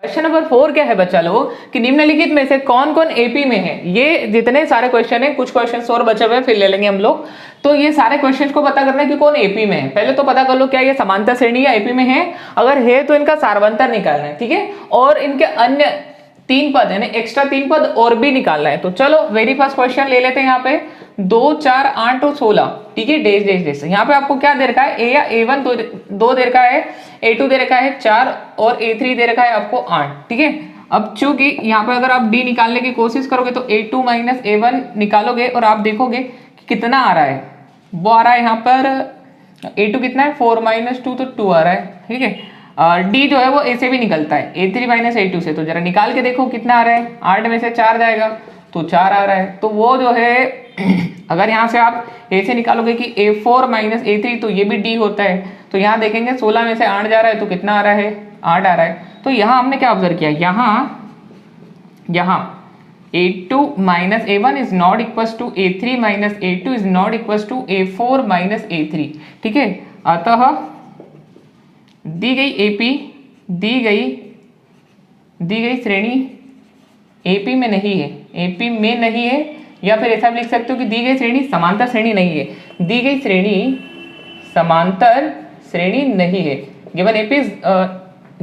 Question number 4 क्या है बच्चा लोग कि निम्नलिखित में से कौन कौन एपी में है। ये जितने सारे क्वेश्चन है, कुछ क्वेश्चन और बचे हुए हैं फिर ले लेंगे हम लोग। तो ये सारे क्वेश्चन को पता करना है कि कौन एपी में है। पहले तो पता कर लो क्या ये समांतर श्रेणी या एपी में है, अगर है तो इनका सारवंतर निकालना है, ठीक है। और इनके अन्य 3 पद यानी एक्स्ट्रा 3 पद और भी निकालना है। तो चलो वेरी फर्स्ट क्वेश्चन ले लेते हैं। यहाँ पे 2, 4, 8 और 16, ठीक है। डेज डेज डेज यहाँ पे आपको क्या दे रखा है, ए या A1 दो दे रखा है, A2 दे रखा है 4 और A3 दे रखा है आपको 8, ठीक है। अब चूंकि यहाँ पे अगर आप D निकालने की कोशिश करोगे तो A2 माइनस A1 निकालोगे और आप देखोगे कि कितना आ रहा है। वो आ रहा है यहाँ पर A2 कितना है 4 माइनस 2 तो 2 आ रहा है, ठीक है। D जो है वो A से भी निकलता है A3 माइनस A2 से। तो जरा निकाल के देखो कितना आ रहा है, 8 में से 4 जाएगा तो 4 आ रहा है। तो वो जो है अगर यहाँ से आप A से निकालोगे कि A4 माइनस A3 तो ये भी D होता है। तो यहाँ देखेंगे 16 में से 8 जा रहा है तो कितना आ रहा है, 8 आ रहा है। तो यहाँ हमने क्या ऑब्जर्व किया, यहाँ A2 minus A1 is not equal to A3 minus A2 is not equal to A4 minus A3, ठीक है। अतः दी गई एपी दी गई श्रेणी एपी में नहीं है, एपी में नहीं है। या फिर ऐसा भी लिख सकते हो कि दी गई श्रेणी समांतर श्रेणी नहीं है, दी गई श्रेणी समांतर श्रेणी नहीं है। Given AP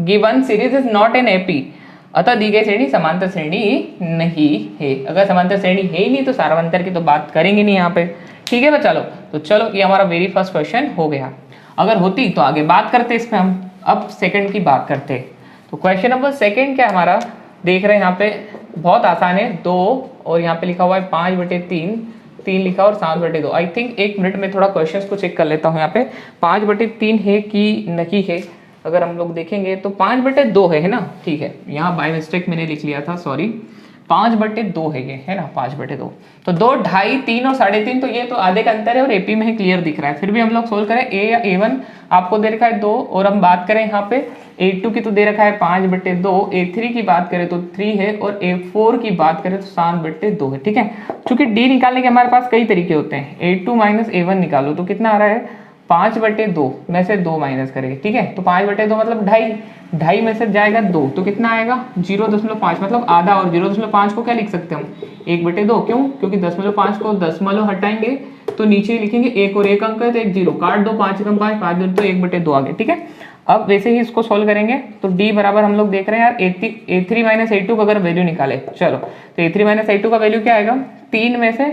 given series is not an AP, अतः दी गई श्रेणी समांतर श्रेणी नहीं है। अगर समांतर श्रेणी है ही नहीं तो सार्वंतर की तो बात करेंगे नहीं यहाँ पे, ठीक है बच्चा लोग। तो चलो ये हमारा वेरी फर्स्ट क्वेश्चन हो गया। अगर होती तो आगे बात करते इस पे हम। अब सेकंड की बात करते। तो क्वेश्चन नंबर सेकंड क्या हमारा देख रहे हैं यहाँ पे, बहुत आसान है। 2 और यहाँ पे लिखा हुआ है 5/3, 3 लिखा और 7/2। आई थिंक 1 मिनट में थोड़ा क्वेश्चन को चेक कर लेता हूँ। यहाँ पे 5/3 है कि नहीं है, अगर हम लोग देखेंगे तो 5/2 है ना, ठीक है। यहाँ बाय मिस्टेक मैंने लिख लिया था, सॉरी। 5/2 है ये, है ना, 5/2। तो 2, 2.5, 3 और 3.5, तो ये तो आधे का अंतर है और एपी में ही क्लियर दिख रहा है। फिर भी हम लोग सोल्व करें। ए या A1 आपको दे रखा है 2 और हम बात करें यहाँ पे A2 की तो दे रखा है 5/2, A3 की बात करें तो 3 है और A4 की बात करें तो 7/2 है, ठीक है। चूंकि D निकालने के हमारे पास कई तरीके होते हैं। A2 माइनस A1 निकालो तो कितना आ रहा है, 5/2 में से 2 माइनस करेंगे, ठीक है। तो 5/2 मतलब 2.5 में से जाएगा 2 तो कितना आएगा 0.5, मतलब आधा। और 0.5 को क्या लिख सकते हैं हम, 1/2। क्यों, क्योंकि 0.5 को दशमलव हटाएंगे तो नीचे लिखेंगे 1 और 1 अंक है तो 1 0 काट दो, 5 कम 5, 5 2 तो 1/2 आ गए, ठीक है। अब वैसे ही इसको सोल्व करेंगे तो D बराबर हम लोग देख रहे हैं यार A3 माइनस A2 का अगर वैल्यू निकाले, चलो तो A3 माइनस A2 का वैल्यू क्या आएगा, 3 में से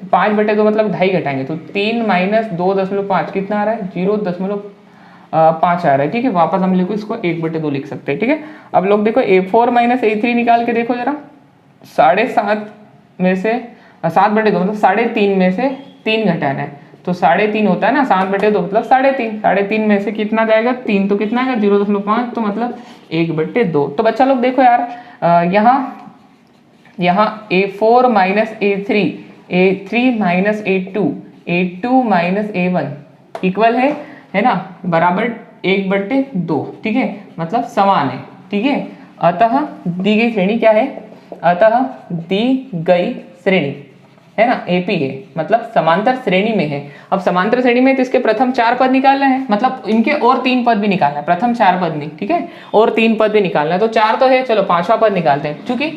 5/2 मतलब 2.5 घटाएंगे तो 3 माइनस 2.5 कितना आ रहा है, 0.5 आ रहा है, ठीक है। वापस हम लिखो इसको 1/2 लिख सकते हैं, ठीक है। अब लोग देखो A4 माइनस A3 निकाल के देखो जरा। 7.5 में से 7/2 मतलब 3.5 में से 3 घटाना है तो 3.5 होता है ना, 7/2 मतलब 3.5 में से कितना जाएगा 3 तो कितना आएगा 0.5 तो मतलब 1/2। तो बच्चा लोग देखो यार यहाँ A4 minus A3, A3 minus A2, A2 minus A1 equal है ना, बराबर 1/2, ठीक है, मतलब समान है, ठीक है। अतः दी गई श्रेणी क्या है, अतः दी गई श्रेणी है ना एपी है, मतलब समांतर श्रेणी में है। अब समांतर श्रेणी में तो इसके प्रथम 4 पद निकालना है, मतलब इनके और 3 पद भी निकालना है, प्रथम 4 पद नहीं, ठीक है, और 3 पद भी निकालना है। तो 4 तो है, चलो 5वां पद निकालते हैं। क्योंकि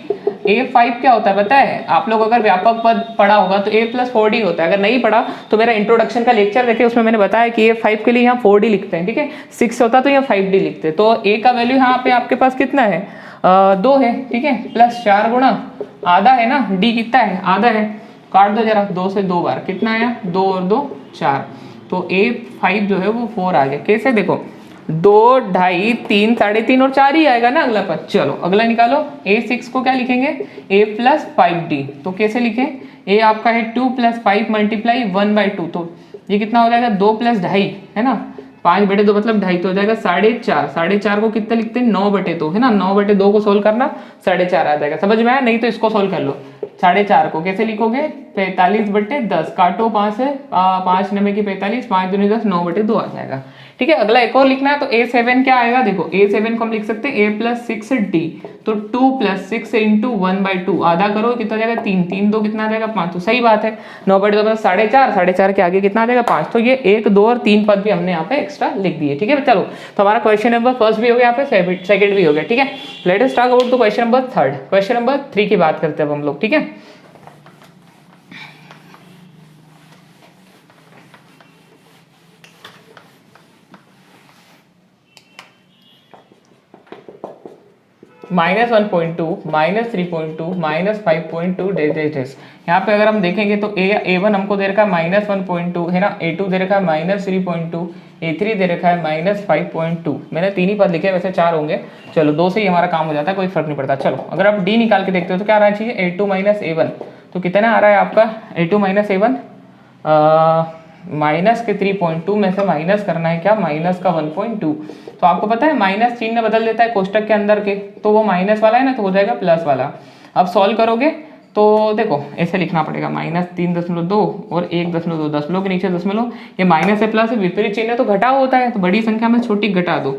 A5 क्या होता है पता है आप लोग, अगर व्यापक पद पढ़ा होगा तो A+4D होता है। अगर नहीं पढ़ा तो मेरा इंट्रोडक्शन का लेक्चर देखे, उसमें मैंने बताया कि A5 के लिए यहाँ 4D लिखते हैं, ठीक है। 6 होता तो यहाँ 5D लिखते हैं। तो A का वैल्यू यहाँ पे आपके पास कितना है, 2 है, ठीक है, प्लस 4 गुणा आधा है ना, D कितना है, आधा है, काट दो जरा, 2 से 2 बार कितना आया, 2 और 2 4, तो A5 जो है वो 4 आ गया। कैसे देखो 2, 2.5, 3, 3.5 और 4 ही आएगा ना अगला पद। चलो अगला निकालो। A6 को क्या लिखेंगे, A+5D। तो कैसे लिखें, A आपका है 2 + 5 मल्टीप्लाई 1/2, तो ये कितना हो जाएगा 2 + 2.5 है ना, 5/2 मतलब 2.5 तो हो जाएगा 4.5। 4.5 को कितना लिखते हैं 9/2 है ना, 9/2 को सोल्व करना 4.5 आ जाएगा। समझ में आया, नहीं तो इसको सोल्व कर लो। 4.5 को कैसे लिखोगे, 45/10 काटो 5 से, 5 9 की 45, 5 दूनी 10, 9/2 आ जाएगा, ठीक है। अगला एक और लिखना है तो A7 क्या आएगा, देखो A7 को हम लिख सकते हैं A+6D, तो 2+6 इंटू 1/2 आधा करो कितना जाएगा 3, 3 2 कितना आ जाएगा 5, तो सही बात है 9/2 मतलब 4.5, 4.5 के आगे कितना आ जाएगा 5, तो ये 1 2 और 3 पद भी हमने यहाँ पे एक्स्ट्रा लिख दिए। ठीक है, चलो तो हमारा क्वेश्चन नंबर फर्स्ट भी हो गया, यहाँ पे सेकंड भी हो गया। ठीक है, let us talk about the question number third. Question number 3 की बात करते हैं अब हम लोग। ठीक है, -1.2, -3.2, -5.2 डेज। यहाँ पे अगर हम देखेंगे तो A1 हमको दे रखा है -1.2 है ना, A2 दे रखा है -3.2, A3 दे रखा है -5.2। मैंने 3 ही पद लिखे, वैसे 4 होंगे, चलो 2 से ही हमारा काम हो जाता है, कोई फर्क नहीं पड़ता। चलो अगर आप D निकाल के देखते हो तो क्या आना चाहिए, A2 - A1, तो कितना आ रहा है आपका A2 - A1, माइनस के 3.2 में से माइनस करना है क्या, माइनस का 1.2। तो आपको पता है माइनस चिन्ह बदल देता है कोष्टक के अंदर के, तो वो माइनस वाला है ना, तो हो जाएगा प्लस वाला। अब सॉल्व करोगे तो देखो ऐसे लिखना पड़ेगा, -3.2 और 1.2, दशमलव के नीचे दशमलव, ये माइनस है प्लस है, विपरीत चिन्ह तो घटाव होता है, तो बड़ी संख्या में छोटी घटा दो।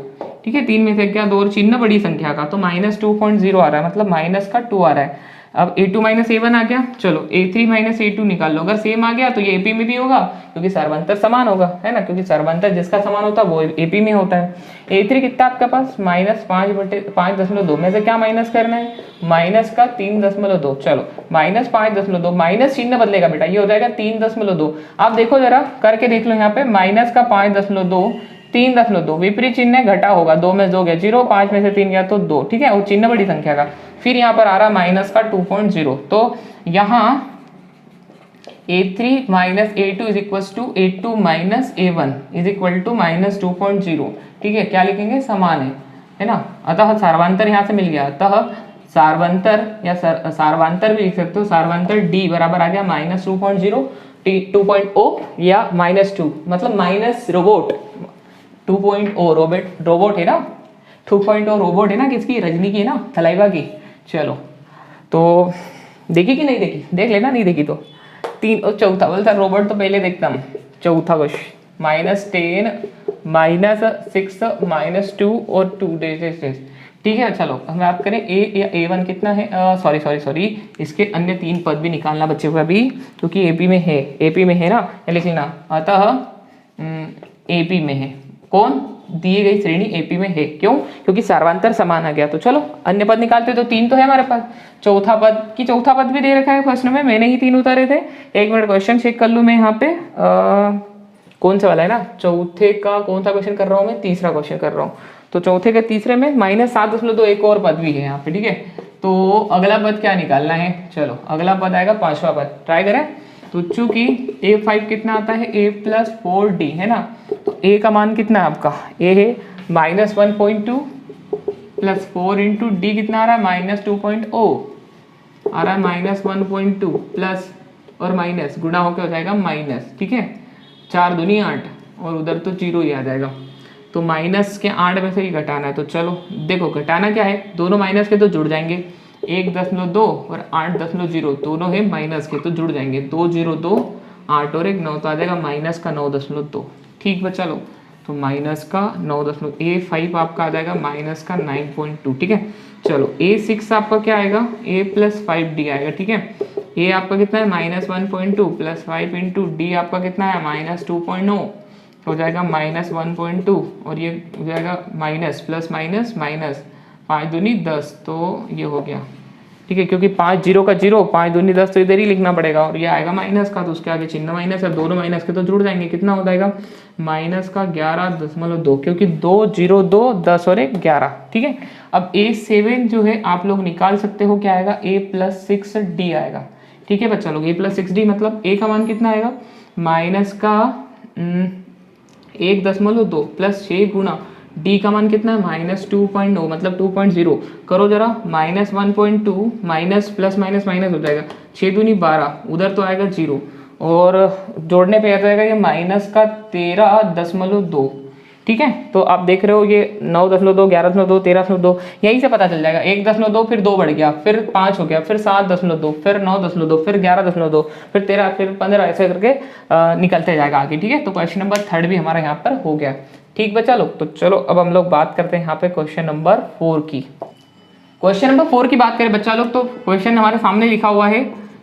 ठीक है, 3 में से क्या 2 और चिन्ह बड़ी संख्या का, तो -2.0 आ रहा है, मतलब माइनस का 2 आ रहा है। अब A2 - A1 आ गया, चलो A3 - A2 निकाल लो, अगर सेम आ गया तो ये AP में भी होगा क्योंकि सर्वांतर समान होगा, है ना, क्योंकि सर्वांतर जिसका समान होता है वो AP में होता है। A3 कितना आपके पास -5/5.2 में से क्या माइनस करना है, माइनस का 3.2, चलो -5.2, माइनस चिन्ह बदलेगा बेटा, ये हो जाएगा 3.2। आप देखो जरा करके देख लो, यहाँ पे माइनस का 5.2, 3.2, विपरीत चिन्ह घटा होगा, 2 में 2 गया 0, 5 में से 3 गया तो 2। ठीक है, और चिन्ह बड़ी संख्या का, फिर यहाँ पर आ रहा माइनस का 2.0, तो यहाँ A3 - A2 is equal to A2 - A1 is equal to -2.0। ठीक है, क्या लिखेंगे, समान है ना, अतः सार्वंतर यहाँ से मिल गया, अतः सार्वंतर या सार्वंतर भी लिख सकते हो, सार्वंतर D बराबर आ गया -2.0, 2.0 या -2, मतलब माइनस रोबोट 2.0 रोबोट है ना, 2.0 रोबोट है ना, किसकी, रजनी की है ना, थलाइवा की। चलो तो देखी कि नहीं देखी, देख लेना, नहीं देखी तो 3 और चौथा बोलता रोबोट तो पहले देखता हूँ, चौथा क्वेश्चन -10 -6 -2 और 2 डेज। ठीक है, चलो हम बात करें A1 कितना है, सॉरी इसके अन्य 3 पद भी निकालना बच्चे को अभी, क्योंकि AP में है ना, लिख लेना, अतः AP में है, कौन, दिए गई श्रेणी AP में है, क्यों, क्योंकि सार्वंतर समान आ गया। तो चलो अन्य पद निकालते, तो 3 तो है हमारे पास, चौथा पद भी दे रखा है प्रश्न में, मैंने ही 3 उतारे थे। 1 मिनट क्वेश्चन चेक कर लूँ मैं यहाँ पे, कौन सा वाला है ना, चौथे का कौन सा क्वेश्चन कर रहा हूँ मैं, तीसरा क्वेश्चन कर रहा हूँ, तो चौथे के तीसरे में -7.2 एक और पद भी है यहाँ पे। ठीक है, तो अगला पद क्या निकालना है, चलो अगला पद आएगा 5वां पद, ट्राई करें। तो चूंकि A5 कितना आता है, A+4D है ना, तो A का मान कितना है आपका, A है -1.2 प्लस 4 इंटू D कितना आ रहा है, -2.0 आ रहा है, -1.2 प्लस और माइनस गुणा होकर हो जाएगा माइनस। ठीक है, 4 दूनी 8 और उधर तो 0 ही आ जाएगा, तो माइनस के 8 में से ही घटाना है। तो चलो देखो घटाना क्या है, दोनों माइनस के तो जुड़ जाएंगे, 1.2 और 8.0 दोनों है माइनस के, तो जुड़ जाएंगे, 2 0 2 8 और 1 9, तो आ जाएगा माइनस का 9.2। ठीक बच्चा लो, तो माइनस का 9. A5 आपका आ जाएगा माइनस का 9.2। ठीक है, चलो A6 आपका क्या आएगा, A+5D आएगा। ठीक है, A आपका कितना है -1.2 प्लस 5 इंटू D आपका कितना है -2.0, हो जाएगा -1.2 और ये हो जाएगा माइनस प्लस माइनस माइनस, 5 दूनी 10, तो ये हो गया। ठीक है, क्योंकि 5 0 का 0, 5 दूनी 10, तो इधर ही लिखना पड़ेगा, और ये आएगा माइनस का, तो उसके आगे चिन्ह माइनस है, दोनों माइनस के तो जुड़ जाएंगे, कितना हो जाएगा माइनस का 11.2, क्योंकि 2 0 2 10 और 1 11। ठीक है, अब A7 जो है आप लोग निकाल सकते हो, क्या आएगा A+6D आएगा। ठीक है बच्चा लोग, A+6D मतलब A का मान कितना आएगा, माइनस का 1.2 प्लस 6 गुना D का मान कितना है -2.0 मतलब 2.0, करो जरा -1.2 माइनस प्लस माइनस माइनस हो जाएगा, 6 दूनी 12, उधर तो आएगा 0 और जोड़ने पे आ जाएगा ये माइनस का 13.2। ठीक है। तो आप देख रहे हो ये 9.2, 11.2, 13.2, यहीं से पता चल जाएगा। 1.2, फिर 2 बढ़ गया, फिर 5 हो गया, फिर 7.2, फिर 9.2, फिर 11.2, फिर 13, फिर 15, ऐसे करके निकलते जाएगा आगे। ठीक है, तो क्वेश्चन नंबर 3 भी हमारा यहाँ पर हो गया। ठीक बच्चा लोग, तो चलो अब हम लोग बात करते हैं यहाँ पे क्वेश्चन नंबर 4 की। क्वेश्चन नंबर 4 की बात करें बच्चा लोग, तो क्वेश्चन हमारे सामने लिखा हुआ है,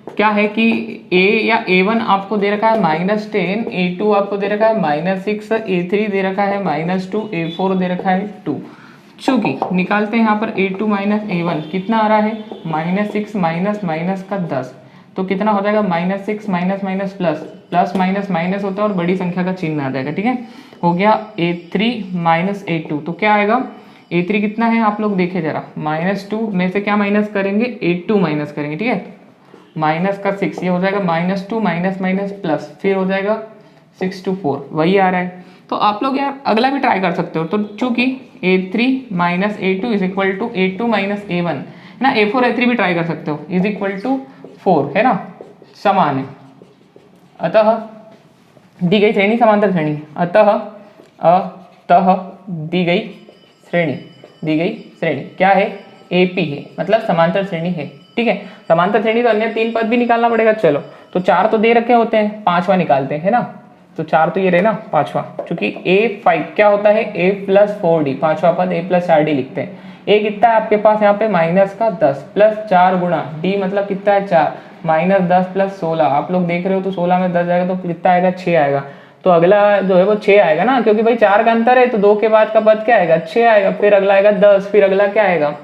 क्या है कि a या a1 आपको दे रखा है -10, a2 आपको दे रखा है -6, a3 दे रखा है -2, a4 दे रखा है 2। चूंकि निकालते हैं यहाँ पर a2 माइनस a1 कितना आ रहा है, -6 माइनस माइनस का 10, तो कितना हो जाएगा, -6 minus minus plus, plus minus minus होता है और बड़ी संख्या का चिन्ह आ जाएगा। ठीक है, हो गया a3 माइनस a2, तो क्या आएगा, a3 कितना है आप लोग देखे जरा, -2 में से क्या माइनस करेंगे, a2 माइनस करेंगे। ठीक है, माइनस का 6, ये हो जाएगा -2 माइनस माइनस प्लस, फिर हो जाएगा 6 to 4, वही आ रहा है। तो आप लोग यार अगला भी ट्राई कर सकते हो। तो चूंकि a3 minus a2 is equal to a2 minus a1 है ना, a4 a3 भी ट्राई कर सकते हो, इज इक्वल टू 4 है ना, समान है। अतः दी गई श्रेणी समांतर श्रेणी, अतः दी गई श्रेणी क्या है, AP है, मतलब समांतर श्रेणी है। ठीक है, समांतर श्रेणी तो अन्य 3 पद भी निकालना पड़ेगा। चलो, तो 4 तो दे रखे होते हैं, 5वां निकालते हैं ना। तो 4 तो ये रहे ना, 5वां, क्योंकि A5 क्या होता है, A प्लस 4D, 5वां पद A प्लस 4D लिखते हैं। A कितना है आपके पास यहाँ पे -10 प्लस 4 गुणा D, मतलब कितना है 4, -10 प्लस 16, आप लोग देख रहे हो तो 16 में 10 जाएगा तो कितना आएगा, 6 आएगा। तो अगला जो है वो 6 आएगा ना, क्योंकि भाई 4 का अंतर है, तो 2 के बाद का पद क्या आएगा, 6 आएगा, फिर अगला आएगा 10, फिर अगला क्या आएगा,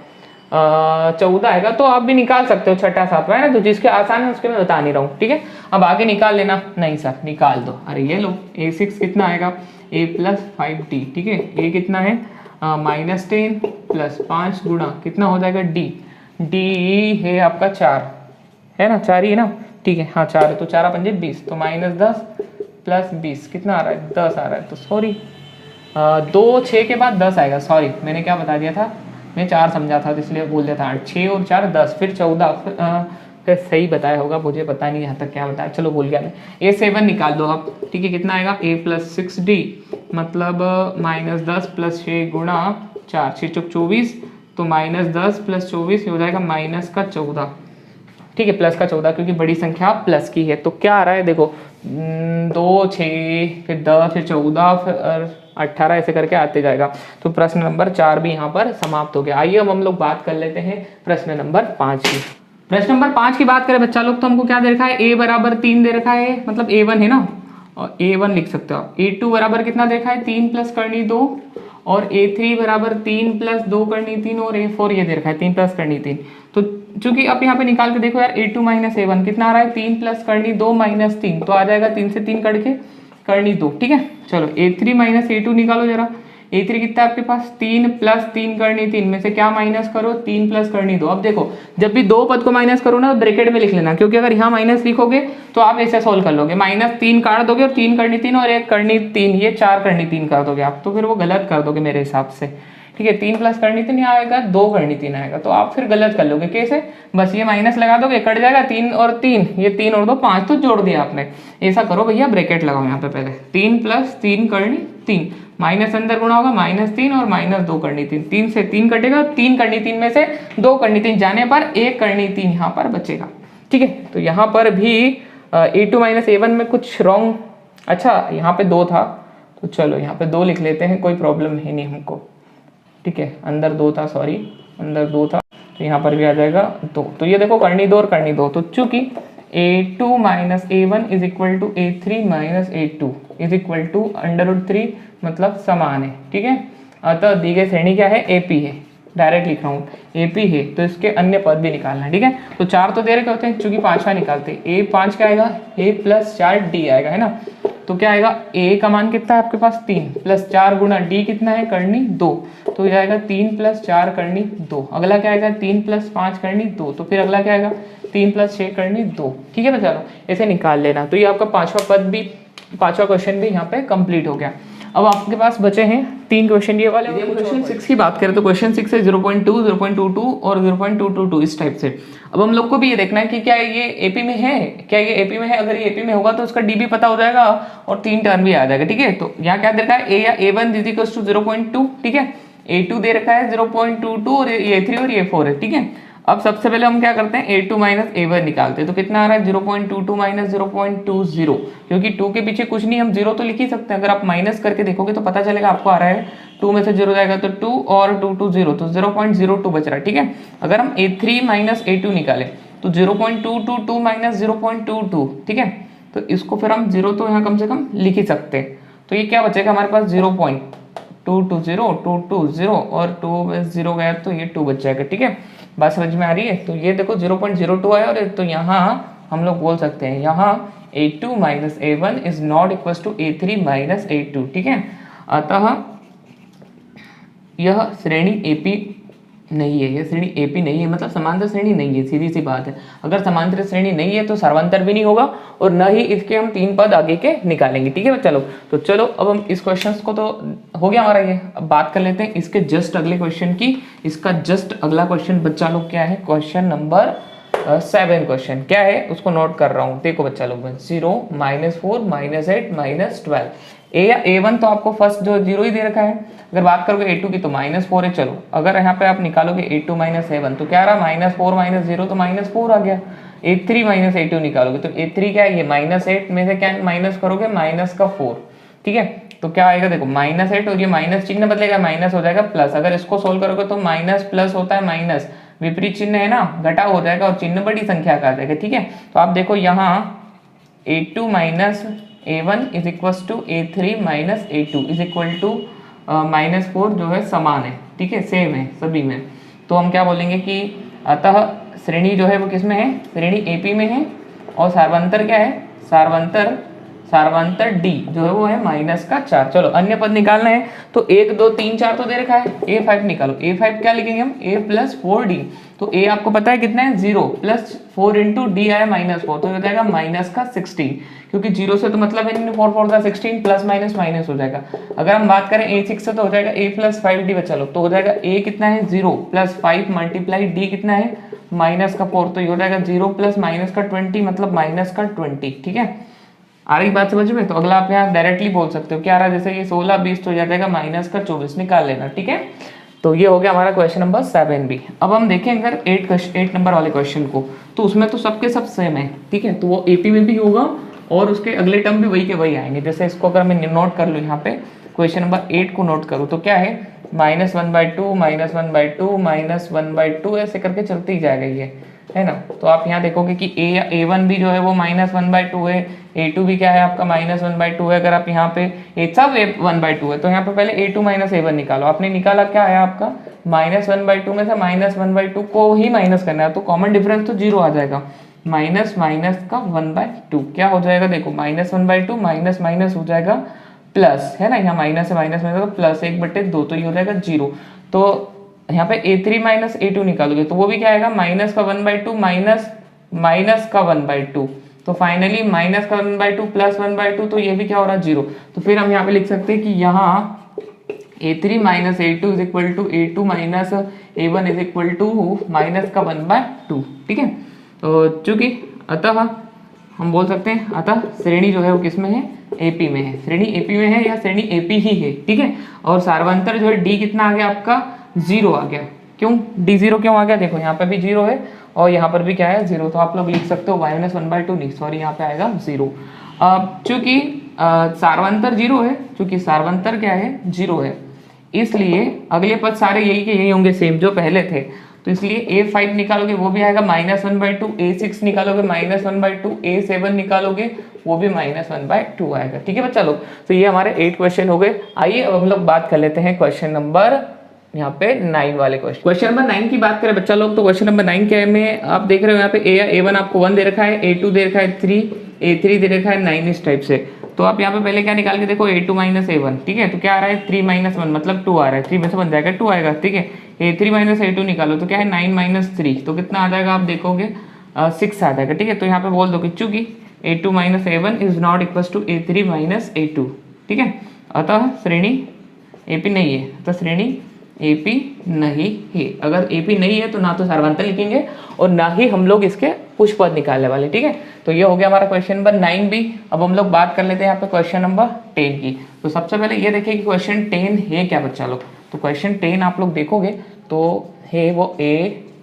14 आएगा। तो आप भी निकाल सकते हो, 6ठा 7वां है ना, तो जिसके आसान है उसके मैं बता नहीं रहा हूँ। ठीक है, अब आगे निकाल लेना, नहीं सर निकाल दो, अरे ये लो, a6 कितना आएगा, a प्लस 5d। ठीक है, a कितना है, -10 प्लस 5 गुणा कितना हो जाएगा, d है आपका 4 है ना, 4 ही है ना। ठीक है, हाँ 4 है, तो 4 पंजे 20, तो -10 प्लस 20 कितना आ रहा है, 10 आ रहा है। तो सॉरी 2 6 के बाद 10 आएगा, सॉरी मैंने क्या बता दिया था, मैं 4 समझा था, तो इसलिए बोल दिया था 8, 6 और 4 10, फिर 14, फिर सही बताया होगा, मुझे पता नहीं यहाँ तक क्या बताया, चलो भूल गया मैं। a7 निकाल दो आप। ठीक है, कितना आएगा, a प्लस 6d, मतलब -10 प्लस 6 गुणा 4, 6 चौक 24, तो -10 प्लस 24 हो जाएगा -14। ठीक है, प्लस का 14, क्योंकि बड़ी संख्या प्लस की है। तो क्या आ रहा है देखो, 2 6 फिर 10 फिर 14 फिर 18, ऐसे करके आते जाएगा। तो प्रश्न नंबर 4 भी यहाँ पर समाप्त हो गया। आइए अब हम लोग बात कर लेते हैं प्रश्न नंबर 5 की। प्रश्न नंबर 5 की बात करें बच्चा लोग, तो हमको क्या दे रखा है, a बराबर 3 दे रखा है, मतलब a1 है ना, और a1 लिख सकते हो आप। a2 बराबर कितना देखा है, 3 प्लस करनी 2, और a3 बराबर 3 प्लस 2 करनी 3, और a4 ये दे रखा है 3 प्लस करनी 3। तो चूंकि आप यहाँ पे निकाल के देखो यार, a2 माइनस a1 कितना आ रहा है, 3 प्लस करनी 2 माइनस 3, तो आ जाएगा 3 से 3 कट के करनी 2। ठीक है, चलो a3 माइनस a2 निकालो जरा। a3 कितना है आपके पास, 3 प्लस 3 करनी 3 में से क्या माइनस करो, 3 प्लस करनी 2। अब देखो, जब भी 2 पद को माइनस करो ना, तो ब्रैकेट में लिख लेना, क्योंकि अगर यहाँ माइनस लिखोगे तो आप ऐसे सोल्व कर लोगे, -3 काट दोगे और 3 करनी 3 और 1 करनी 3, ये 4 करनी 3 कर दोगे आप, तो फिर वो गलत कर दोगे मेरे हिसाब से। ठीक है, 3 प्लस करनी 3 आएगा, 2 करनी 3 आएगा, तो आप फिर गलत कर लोगे। कैसे, बस ये माइनस लगा दोगे, कट जाएगा 3 और 3, ये 3 और 2 5, तो जोड़ दिया आपने। ऐसा करो भैया, ब्रैकेट लगाओ यहाँ पे पहले, 3 प्लस 3 करनी 3, माइनस अंदर गुणा होगा -3 और -2 करनी 3, 3 से 3 कटेगा, 3 करनी 3 में से 2 करनी 3 जाने पर 1 करनी 3 यहाँ पर बचेगा। ठीक है, तो यहाँ पर भी a2 माइनस a1 में कुछ रॉन्ग, अच्छा यहाँ पे 2 था, तो चलो यहाँ पे 2 लिख लेते हैं, कोई प्रॉब्लम है नहीं हमको। ठीक है, अंदर 2 था, सॉरी अंदर 2 था, तो यहाँ पर भी आ जाएगा 2। तो ये देखो करनी 2 और करनी 2, तो चूंकि a2 minus a1 is equal to a3 minus a2 is equal to √3, मतलब समान है। ठीक है, अतः दी गई श्रेणी क्या है, AP है, डायरेक्ट लिख रहा हूँ AP है, तो इसके अन्य पद भी निकालना है। ठीक है, तो 4 तो दे रखे होते हैं, चूंकि 5वां निकालते हैं, a5 क्या आएगा, a प्लस 4d आएगा, है ना। तो क्या आएगा, a का मान कितना है आपके पास, 3 प्लस 4 गुणा d कितना है, करनी 2, तो ये आएगा 3 प्लस 4 करनी 2। अगला क्या आएगा, 3 प्लस 5 करनी 2, तो फिर अगला क्या आएगा, 3 प्लस 6 करनी 2। ठीक है, तो चलो ऐसे निकाल लेना। तो ये आपका 5वां पद भी, 5वां क्वेश्चन भी यहाँ पे कंप्लीट हो गया। अब आपके पास बचे हैं 3 क्वेश्चन ये वाले। क्वेश्चन 6 की बात करें तो क्वेश्चन 6 है 0.2, 0.22 और 0.222 इस टाइप से। अब हम लोग को भी ये देखना है कि क्या ये एपी में है, क्या ये एपी में है। अगर ये एपी में होगा तो उसका डी भी पता हो जाएगा और 3 टर्म भी आ जाएगा। ठीक है, तो यहाँ क्या दे रखा है, ए या A1 इज इक्वल टू 0.2। ठीक है, A2 दे रखा है 0.22 और A3 और A4 है। ठीक है, अब सबसे पहले हम क्या करते हैं, A2 माइनस A1 निकालते हैं। तो कितना आ रहा है 0.22 माइनस 0.20, क्योंकि 2 के पीछे कुछ नहीं, हम 0 तो लिख ही सकते हैं। अगर आप माइनस करके देखोगे तो पता चलेगा आपको आ रहा है 2 में से 0 जाएगा तो 2 और 2 2 0, तो 0.02 बच रहा है। ठीक है, अगर हम A3 माइनस A2 निकालें तो 0.222 माइनस 0.22। ठीक है, तो इसको फिर हम 0 तो यहाँ कम से कम लिख ही सकते हैं। तो ये क्या बचेगा हमारे पास 0.220 220 और 2 में 0 गया तो ये 2 बच जाएगा। ठीक है, बात समझ में आ रही है। तो ये देखो 0.02 आया और तो यहाँ हम लोग बोल सकते हैं यहाँ A2 minus A1 is not equal to A3 minus A2। ठीक है, अतः यह श्रेणी AP नहीं है, यह श्रेणी AP नहीं है, मतलब समांतर श्रेणी नहीं है, सीधी सी बात है। अगर समांतर श्रेणी नहीं है तो सर्वांतर भी नहीं होगा और न ही इसके हम 3 पद आगे के निकालेंगे। ठीक है, चलो तो चलो अब हम इस क्वेश्चन को तो हो गया हमारा ये। अब बात कर लेते हैं इसके जस्ट अगले क्वेश्चन की। इसका जस्ट अगला क्वेश्चन बच्चा लोग क्या है, क्वेश्चन नंबर 7 क्वेश्चन क्या है उसको नोट कर रहा हूँ। देखो बच्चा लोग 0 -4 -8 -12 ए या A1 तो आपको फर्स्ट जो 0 ही दे रखा है। अगर बात करोगे A2 की तो -4 है। चलो अगर यहाँ पे आप निकालोगे A2 माइनस A1 तो क्या आ रहा, -4 -0 तो -4 आ गया। A3 माइनस A2 निकालोगे तो A3 क्या है, ये -8 में से क्या माइनस करोगे, -4। ठीक है, तो क्या आएगा देखो -8 और ये माइनस चिन्ह बदलेगा, माइनस हो जाएगा प्लस। अगर इसको सोल्व करोगे तो माइनस प्लस होता है माइनस, विपरीत चिन्ह है ना, घटाव हो जाएगा और चिन्ह बड़ी संख्या का आ जाएगा। ठीक है, तो आप देखो यहाँ A2 minus A1 is equal to A3 minus A2 is equal to -4 जो है समान है। ठीक है, सेम है सभी में। तो हम क्या बोलेंगे कि अतः श्रेणी जो है वो किस में है, श्रेणी AP में है। और सार्वंतर क्या है, सार्वंतर D जो है वो है -4। चलो अन्य पद निकालना है तो 1 2 3 4 तो दे रखा है, A5 निकालो। A5 क्या लिखेंगे हम, A + 4D। तो A आपको पता है कितना है 0 + 4 × D आया -4, तो हो जाएगा -16, क्योंकि 0 से तो मतलब है 4 4 का 16 प्लस माइनस माइनस हो जाएगा। अगर हम बात करें A6 से तो हो जाएगा A + 5D बचा लो, तो हो जाएगा A कितना है 0 + 5 × D कितना है -4, तो ये हो जाएगा 0 + -20 मतलब -20। ठीक है, आ रही बात समझ में। तो अगला आप यहाँ डायरेक्टली बोल सकते हो क्या आ रहा है, जैसे ये 16 20 तो हो जाएगा -24 निकाल लेना। ठीक है, तो ये हो गया हमारा क्वेश्चन नंबर 7 भी। अब हम देखें अगर 8 नंबर वाले क्वेश्चन को, तो उसमें तो सबके सब सेम है। ठीक है, तो वो AP में भी होगा और उसके अगले टर्म भी वही के वही आएंगे। जैसे इसको अगर मैं नोट कर लूँ यहाँ पे क्वेश्चन नंबर 8 को नोट करूँ तो क्या है -1/2 -1/2 -1/2 ऐसे करके चलते ही जाएगा ये, है ना। तो आप यहाँ देखोगे कि A या A1 भी जो है वो -1/2 है, A2 भी क्या है आपका -1/2 है। अगर आप यहाँ पे सब 1/2 है तो यहाँ पे पहले A2 माइनस A1 निकालो। आपने निकाला क्या आया आपका -1/2 में से -1/2 को ही माइनस करना है, तो कॉमन डिफरेंस तो 0 आ जाएगा। माइनस माइनस का 1/2 क्या हो जाएगा, देखो -1/2 माइनस माइनस हो जाएगा प्लस, है ना। यहाँ माइनस है माइनस में प्लस 1/2, तो ये हो जाएगा 0। तो यहाँ पे A3 माइनस A2 निकालोगे तो वो भी क्या आएगा माइनस का 1/2 माइनस का 1/2, तो फाइनली माइनस का 1/2 प्लस 1/2, तो ये भी क्या हो रहा है 0। तो फिर हम यहाँ पे लिख सकते हैं कि यहाँ A3 minus A2 is equal to A2 minus A1 is equal to minus का 1/2। ठीक है, तो चूंकि अतः हम बोल सकते हैं अतः श्रेणी जो है वो किस में है, AP में है। श्रेणी AP में है या श्रेणी AP ही है। ठीक है, और सार्वंतर जो है D कितना आ गया आपका 0 आ गया। क्यों D 0 क्यों आ गया, देखो यहाँ पे भी 0 है और यहाँ पर भी क्या है 0, तो आप लोग लिख सकते हो -1/2 नहीं, सॉरी यहाँ पे आएगा 0। अब चूंकि सार्वंतर 0 है, चूंकि सार्वंतर क्या है 0 है, इसलिए अगले पद सारे यही के यही होंगे सेम जो पहले थे। तो इसलिए A5 निकालोगे वो भी आएगा -1/2, A6 निकालोगे -1/2, A7 निकालोगे वो भी -1/2 आएगा। ठीक है बच्चा लोग, तो ये हमारे 8 क्वेश्चन हो गए। आइए अब हम लोग बात कर लेते हैं क्वेश्चन नंबर यहाँ पे 9 वाले क्वेश्चन नंबर 9 की बात करें बच्चा लोग, तो क्वेश्चन नंबर 9 क्या है में आप देख रहे हो यहाँ पे A या A1 आपको 1 दे रखा है, A2 दे रखा है 3, A3 दे रखा है 9 इस टाइप से। तो आप यहाँ पे पहले क्या निकाल के देखो A2 माइनस A1। ठीक है, तो क्या आ रहा है 3 - 1 मतलब 2 आ रहा है, 3 में से बन जाएगा 2 आएगा। ठीक है, A3 माइनस A2 निकालो तो क्या है 9 - 3, तो कितना आ जाएगा आप देखोगे 6 आ जाएगा। ठीक है, तो यहाँ पे बोल दो कि चूंकि A2 minus A1 is not equal to A3 minus A2। ठीक है, अतः श्रेणी एपी नहीं है तो श्रेणी एपी नहीं है। अगर एपी नहीं है तो ना तो सार्वंतर लिखेंगे और ना ही हम लोग इसके पुष्पपद निकालने वाले, ठीक है। तो ये हो गया हमारा क्वेश्चन नंबर 9 भी। अब हम लोग बात कर लेते हैं यहाँ पे क्वेश्चन नंबर 10 की। तो सबसे पहले ये देखिए कि क्वेश्चन 10 है क्या बच्चा लोग। तो क्वेश्चन 10 आप लोग देखोगे तो है वो A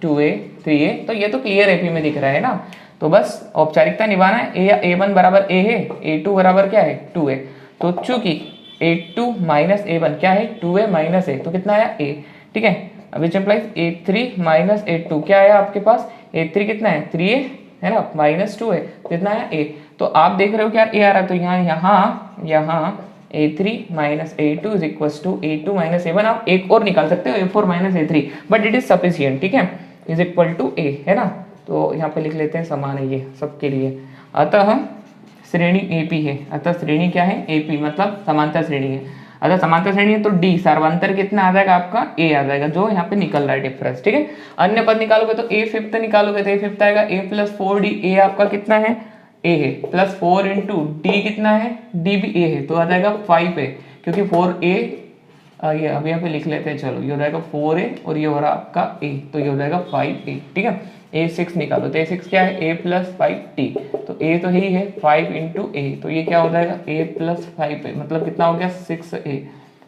2A 3A, तो ये तो क्लियर एपी में दिख रहा है ना। तो बस औपचारिकता निभाना है। A1 बराबर A है, A2 बराबर क्या है 2A। तो चूंकि A2 माइनस A1 क्या है 2A माइनस A, तो कितना आया A, ठीक है। अब it implies A3 minus A2 क्या आया आपके पास, A3 कितना है 3A है ना, माइनस 2A कितना आया A। तो आप देख रहे हो कि यार A आ रहा है, तो यहाँ A3 minus A2 is equal to A2 minus A1। आप एक और निकाल सकते हो A4 minus A3, but it is sufficient, ठीक है, इज इक्वल टू A है ना। तो यहाँ पे लिख लेते हैं समान है ये सबके लिए। अतः श्रेणी AP है, अतः श्रेणी क्या है AP, मतलब समांतर श्रेणी है। अगर समांतर श्रेणी है तो D सार्वंतर कितना आ जाएगा आपका A आ जाएगा, जो यहाँ पे निकल रहा है डिफरेंस, ठीक है। अन्य पद निकालोगे तो A फिफ्थ निकालोगे तो A फिफ्थ आएगा A प्लस 4D। A आपका कितना है A है, प्लस 4 इंटू D कितना है D भी A है, तो आ जाएगा 5A, क्योंकि 4A ये अब यहाँ पे लिख लेते हैं। चलो ये हो जाएगा 4A और ये हो रहा आपका A, तो ये हो जाएगा 5A, ठीक है। A6 निकालो तो A6 क्या है A प्लस 5D, तो A तो ही है 5 इंटू A, तो ये क्या हो जाएगा A प्लस 5A, मतलब कितना हो गया 6A।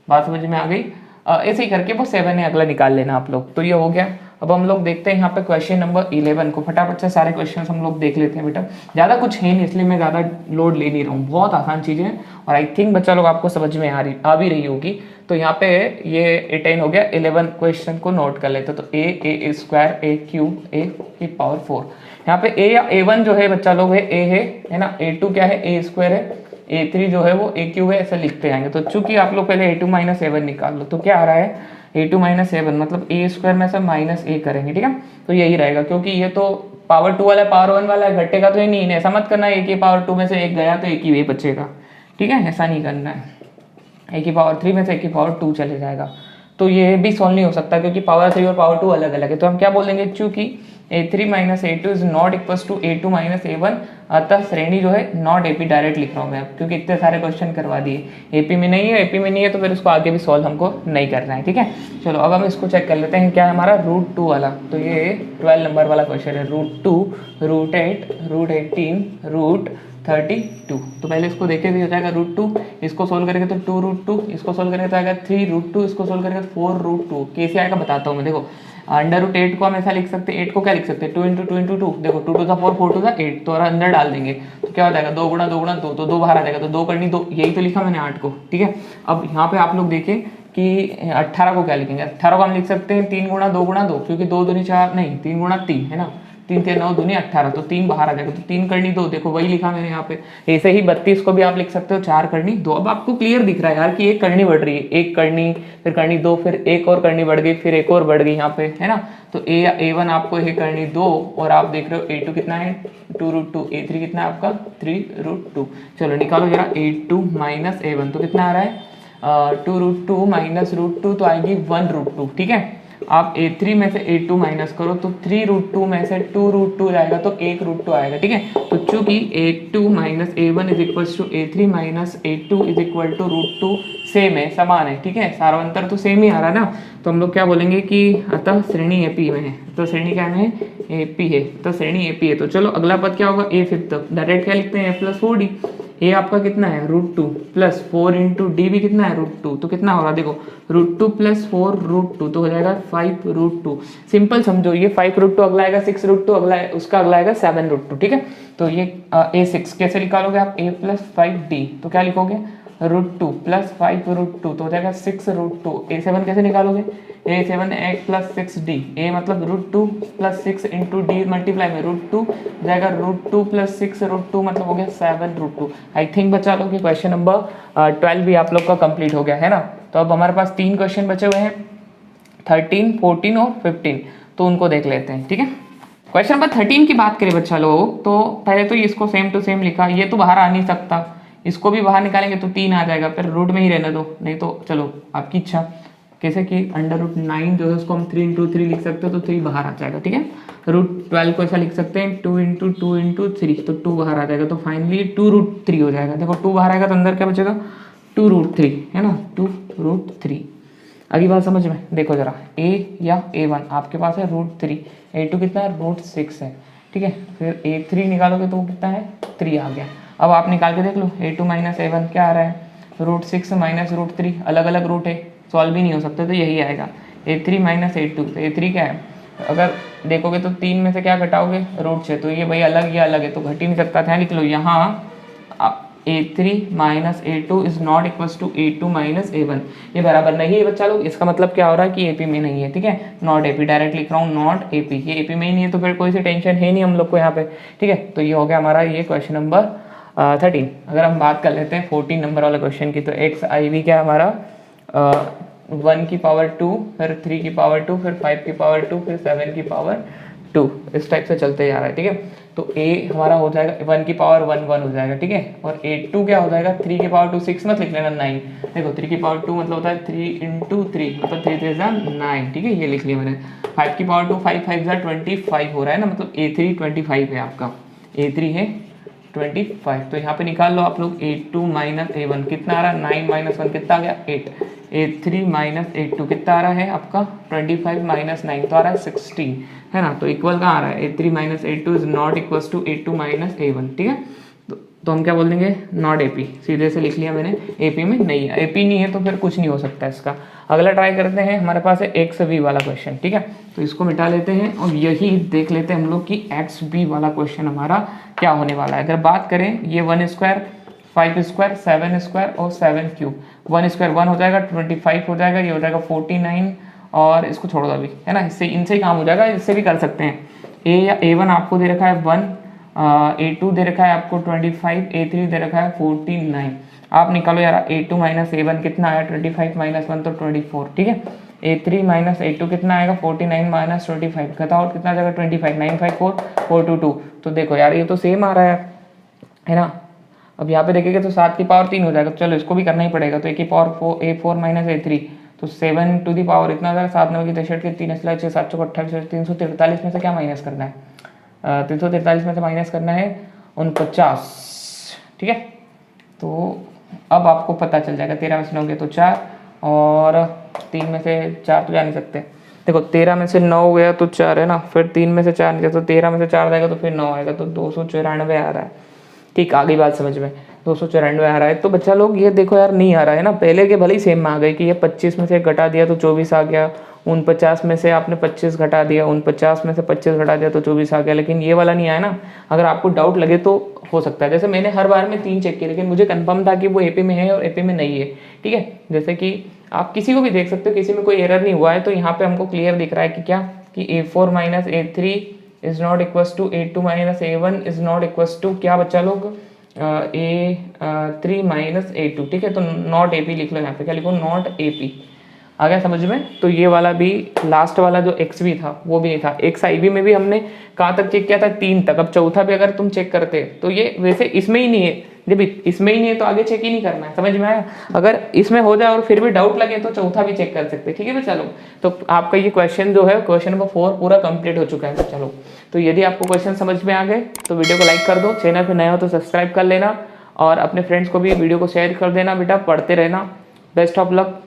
बात समझ में आ गई। ऐसे ही करके वो 7 है अगला निकाल लेना आप लोग। तो ये हो गया। अब हम लोग देखते हैं यहाँ पे क्वेश्चन नंबर 11 को। फटाफट से सारे क्वेश्चन हम लोग देख लेते हैं बेटा। ज़्यादा कुछ है नहीं इसलिए मैं ज़्यादा लोड ले नहीं रहा हूँ, बहुत आसान चीज़ें हैं और आई थिंक बच्चा लोग आपको समझ में आ भी रही होगी। तो यहाँ पे ये 10 हो गया। 11 क्वेश्चन को नोट कर लेते हैं। तो ए स्क्वायर ए क्यूब ए की पावर 4। यहाँ पे ए या A1 जो है बच्चा लोग है A है ना। A2 क्या है A स्क्वायर है। A3 जो है वो A क्यूब है, ऐसा लिखते आएंगे। तो चूंकि आप लोग पहले A2 माइनस A1 निकाल लो, तो क्या आ रहा है A2 माइनस A1 मतलब A स्क्वायर में से माइनस A करेंगे, ठीक है। तो यही रहेगा, क्योंकि ये तो पावर 2 वाला पावर 1 वाला है, घटेगा तो ये नहीं, ऐसा मत करना A की पावर 2 में से एक गया तो एक ही बचेगा, ठीक है, ऐसा नहीं करना है। A की पावर 3 में से A की पावर 2 चले जाएगा, तो ये भी सॉल्व नहीं हो सकता क्योंकि पावर 3 और पावर 2 अलग अलग है। तो हम क्या बोल देंगे, चूंकि A3 minus A2 is not equal to A2 minus A1, अतः श्रेणी जो है नॉट AP डायरेक्ट लिख रहा हूँ मैं अब, क्योंकि इतने सारे क्वेश्चन करवा दिए। AP में नहीं है, AP में नहीं है तो फिर उसको आगे भी सॉल्व हमको नहीं करना है, ठीक है। चलो अब हम इसको चेक कर लेते हैं क्या है हमारा √2 वाला। तो ये 12 नंबर वाला क्वेश्चन है। √2, √8, √18, √32। तो पहले इसको देखे भी हो जाएगा √2, इसको सोल्व करेंगे तो 2√2, इसको सोल्व करेंगे तो आएगा 3√2, इसको सोल्व करेंगे तो 4√2। कैसे आएगा बताता हूँ मैं। देखो √8 को हम ऐसा लिख सकते हैं, 8 को क्या लिख सकते हैं 2 इंटू 2 इंटू 2। देखो 2 टू द 4, 4 टू द 8, तो अंदर डाल देंगे तो क्या हो जाएगा 2 गुणा 2 गुणा 2, तो 2 बाहर आ जाएगा, तो 2 करनी 2, यही तो लिखा मैंने 8 को, ठीक है। अब यहाँ पे आप लोग देखें कि 18 को क्या लिखेंगे। 18 को हम लिख सकते हैं 3 गुणा 2 गुणा 2, क्योंकि 2 दूनी 4 नहीं 3 गुणा 3 है ना, 3 3 9 दूनी 18, तो 3 बाहर आ जाएगा, तो 3 करनी 2, देखो वही लिखा मैंने यहाँ पे। ऐसे ही 32 को भी आप लिख सकते हो 4 करनी 2। अब आपको क्लियर दिख रहा है यार कि एक करनी बढ़ रही है, एक करनी फिर करनी 2, फिर एक और करनी बढ़ गई, फिर एक और बढ़ गई यहाँ पे, है ना। तो A1 आपको ये करनी 2 और आप देख रहे हो A2 कितना है 2√2, A3 कितना है आपका 3√2। चलो निकालो जरा A2 माइनस A1, तो कितना आ रहा है 2√2 माइनस √2, तो आएगी 1√2, ठीक है। आप A3 में से A2 माइनस करो तो 3√2 में से 2√2 जाएगा तो 1√2 आएगा, ठीक है। तो चूंकि A2 minus A1 is equal to A3 minus A2 is equal to √2 same है, समान है, ठीक है, सार्वंतर तो सेम ही आ रहा है ना। तो हम लोग क्या बोलेंगे कि अतः श्रेणी AP में है, तो श्रेणी क्या में है AP है, तो श्रेणी AP है। तो चलो अगला पद क्या होगा A फिफ्थ, डायरेक्ट क्या लिखते हैं A प्लस 4D। A आपका कितना है √2 प्लस 4 इंटू D भी कितना है √2, तो कितना हो रहा है देखो √2 प्लस 4 √2, तो हो जाएगा 5√2। सिंपल समझो, ये 5√2 अगला आएगा 6√2, अगला उसका अगला आएगा 7√2, ठीक है। तो ये A6 कैसे निकालोगे आप A प्लस 5D, तो क्या लिखोगे √2 प्लस 5√2, तो हो जाएगा 6√2। A7 कैसे निकालोगे A7 8 प्लस 6D, A मतलब √2 प्लस 6 इंटू D मल्टीप्लाई में √2 जाएगा √2 प्लस 6√2, मतलब हो गया 7√2। आई थिंक बच्चा लोग क्वेश्चन नंबर 12 भी आप लोग का कंप्लीट हो गया है ना। तो अब हमारे पास 3 क्वेश्चन बचे हुए हैं 13, 14 और 15, तो उनको देख लेते हैं, ठीक है। क्वेश्चन नंबर 13 की बात करें बच्चा लोग, तो पहले तो इसको सेम टू सेम लिखा, ये तो बाहर आ नहीं सकता, इसको भी बाहर निकालेंगे तो 3 आ जाएगा, फिर रूट में ही रहने दो, नहीं तो चलो आपकी इच्छा, कैसे कि √9 जो है उसको हम 3 इंटू 3 लिख सकते हो, तो 3 बाहर आ जाएगा, ठीक है। √12 को ऐसा लिख सकते हैं 2 इंटू 3, तो 2 बाहर आ जाएगा, तो फाइनली 2√3 हो जाएगा। देखो 2 बाहर आएगा तो अंदर क्या बचेगा 2√3 है ना, 2√3। अगली बात समझ में, देखो जरा a या a1 आपके पास है √3, a2 कितना है √6 है, ठीक है। फिर a3 निकालोगे तो वो कितना है 3 आ गया। अब आप निकाल के देख लो a2 माइनस a1 क्या आ रहा है, √6 माइनस √3, अलग अलग रूट है, सॉल्व भी नहीं हो सकते, तो यही आएगा a3 माइनस a2। तो a3 क्या है, अगर देखोगे तो 3 में से क्या घटाओगे √6, तो ये भाई अलग या अलग है तो घट ही नहीं सकता था। लिख लो यहाँ a3 minus a2 is not equals to a2 minus a1, ये बराबर नहीं है बच्चा लोग। इसका मतलब क्या हो रहा है कि AP में नहीं है, ठीक है, नॉट AP, डायरेक्ट लिख रहा हूँ नॉट AP, ये AP में ही नहीं है तो फिर कोई सी टेंशन है नहीं हम लोग को यहाँ पे, ठीक है। तो ये हो गया हमारा ये क्वेश्चन नंबर 13। अगर हम बात कर लेते हैं 14 नंबर वाले क्वेश्चन की, तो XIV क्या है हमारा 1 की पावर 2, फिर 3 की पावर 2, फिर 5 की पावर 2, फिर 7 की पावर 2, इस टाइप से चलते जा रहा है, ठीक है। तो A हमारा हो जाएगा 1 की पावर 1 हो जाएगा, ठीक है। और A2 क्या हो जाएगा 3 की पावर 2, 6 मत लिख लेना 9, देखो 3 की पावर 2 मतलब होता है 3 इंटू 3 मतलब 3 3 9, ठीक है, ये लिख लिया मैंने। 5 की पावर 2 5 5 25 हो रहा है ना, मतलब A3 25 है आपका, A3 है 25। तो यहाँ पे निकाल लो आप लोग A2 माइनस A1 कितना आ रहा है, 9 माइनस 1 कितना आ गया 8, A3 माइनस A2 कितना आ रहा है आपका 25 माइनस 9 तो आ रहा है 16, है ना। तो इक्वल कहाँ आ रहा है A3 minus A2 is not equals to A2 minus A1, ठीक है। तो हम क्या बोल देंगे नॉट AP, सीधे से लिख लिया मैंने, AP में नहीं है, AP नहीं है तो फिर कुछ नहीं हो सकता इसका। अगला ट्राई करते हैं, हमारे पास है XV वाला क्वेश्चन, ठीक है। तो इसको मिटा लेते हैं और यही देख लेते हैं हम लोग कि XB वाला क्वेश्चन हमारा क्या होने वाला है। अगर बात करें ये 1 स्क्वायर 5 स्क्वायर 7 स्क्वायर और 7 क्यूब, 1 स्क्वायर 1 हो जाएगा, 25 हो जाएगा, ये हो जाएगा 49, और इसको छोड़ दो अभी, है ना, इससे इनसे ही काम हो जाएगा, इससे भी कर सकते हैं। A1 आपको दे रखा है 1, A2 दे रखा है आपको 25, A3 दे रखा है 49। आप निकालो यार A2 माइनस A1 कितना आया 25 माइनस 1 तो 24, ठीक है। A3 माइनस A2 कितना आएगा 49 माइनस 25, घटाओ कितना आ जाएगा 25, 9 5 4 4 2 2। तो देखो यार ये तो सेम आ रहा है ना। अब यहाँ पे देखेंगे तो 7 की पावर 3 हो जाएगा, तो चलो इसको भी करना ही पड़ेगा। तो A की पावर A4 माइनस A3, तो 7 टू दी पावर इतना आ जाएगा, 7 9 की 63 के 3 असला 6 7 28 343 में से क्या माइनस करना है, 343 में से माइनस करना है 49, ठीक है। तो अब आपको पता चल जाएगा 13 में से 9 गए तो 4, और 3 में से 4 तो जा नहीं सकते, देखो 13 में से 9 गया तो 4 है ना, फिर 3 में से 4 नहीं गया तो 13 में से 4 जाएगा तो फिर 9 आएगा, तो 294 आ रहा है, ठीक। आगे बात समझ में, 294 आ रहा है। तो बच्चा लोग ये देखो यार नहीं आ रहा है ना, पहले के भले ही सेम में आ गए कि ये 25 में से घटा दिया तो 24 आ गया, 49 में से आपने 25 घटा दिया, 49 में से 25 घटा दिया तो 24 आ गया, लेकिन ये वाला नहीं आया ना। अगर आपको डाउट लगे तो हो सकता है, जैसे मैंने हर बार में 3 चेक किए लेकिन मुझे कंफर्म था कि वो AP में है और AP में नहीं है, ठीक है। जैसे कि आप किसी को भी देख सकते हो, किसी में कोई एरर नहीं हुआ है, तो यहाँ पे हमको क्लियर दिख रहा है कि क्या कि A4 minus A3 is not equals to A2 minus A1 is not equals to क्या बच्चा लोग A3 माइनस A2, ठीक है। तो नॉट AP लिख लो यहाँ पे, क्या लिखो नॉट AP, आ गया समझ में। तो ये वाला भी लास्ट वाला जो XV था वो भी नहीं था। XIV में भी हमने कहाँ तक चेक किया था 3 तक, अब चौथा भी अगर तुम चेक करते तो ये वैसे इसमें ही नहीं है, जब इसमें ही नहीं है तो आगे चेक ही नहीं करना है, समझ में आया। अगर इसमें हो जाए और फिर भी डाउट लगे तो चौथा भी चेक कर सकते, ठीक है चलो। तो आपका ये क्वेश्चन जो है क्वेश्चन नंबर 4 पूरा कंप्लीट हो चुका है चलो। तो यदि आपको क्वेश्चन समझ में आ गए तो वीडियो को लाइक कर दो, चैनल पर नया हो तो सब्सक्राइब कर लेना, और अपने फ्रेंड्स को भी वीडियो को शेयर कर देना। बेटा पढ़ते रहना, बेस्ट ऑफ लक।